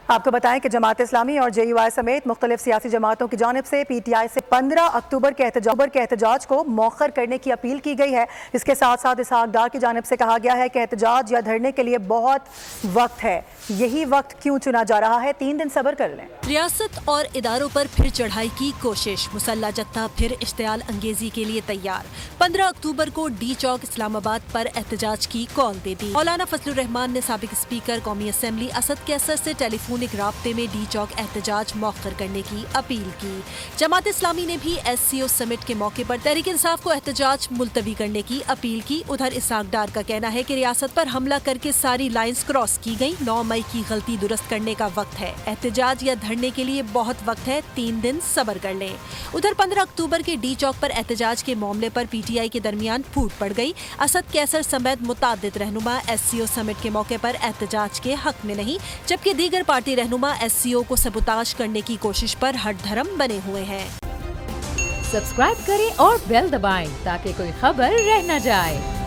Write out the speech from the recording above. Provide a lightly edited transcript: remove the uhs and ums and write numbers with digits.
آپ کو بتائیں کہ جماعت اسلامی اور JUI سمیت مختلف سیاسی جماعتوں کی جانب سے PTI سے 15 اکتوبر کے احتجاج کو مؤخر کرنے کی اپیل کی گئی ہے۔ اس کے ساتھ ساتھ اسحاق ڈار کی جانب سے کہا گیا ہے کہ احتجاج یا دھرنے کے لیے بہت وقت ہے، یہی وقت کیوں چنا جا رہا ہے، 3 دن صبر کر لیں۔ ریاست اور اداروں پر پھر چڑھائی کی کوشش، مسلح جتھا پھر اشتعال انگیزی کے لیے تیار۔ 15 اکتوبر کو ڈی چوک اسلام آباد پر احتجاج کی کال دے دی۔ مولانا فضل الرحمان نے سابق اسپیکر قومی اسمبلی اسد کیسر سے ٹیلی فونک رابطے میں ڈی چوک احتجاج مؤخر کرنے کی اپیل کی۔ جماعت اسلامی نے بھی SCO سمٹ کے موقع پر تحریک انصاف کو احتجاج ملتوی کرنے کی اپیل کی۔ ادھر اسحاق ڈار کا کہنا ہے کہ ریاست پر حملہ کر کے ساری لائنز کراس کی گئی، 9 مئی کی غلطی درست کرنے کا وقت ہے، احتجاج یا دھرنے کے لیے بہت وقت ہے، 3 دن صبر کر لیں۔ ادھر 15 اکتوبر کے ڈی چوک پر احتجاج کے معاملے پر PTI کے درمیان پھوٹ پڑ گئی۔ اسد کیسر سمیت متعدد رہنما SCO سمٹ کے موقع پر احتجاج کے حق میں نہیں، جبکہ دیگر پارٹی رہنما SCO کو سبوتاژ کرنے کی کوشش پر ہٹ دھرم بنے ہوئے ہیں۔ سبسکرائب کریں اور بیل دبائیں تاکہ کوئی خبر رہ نہ جائے۔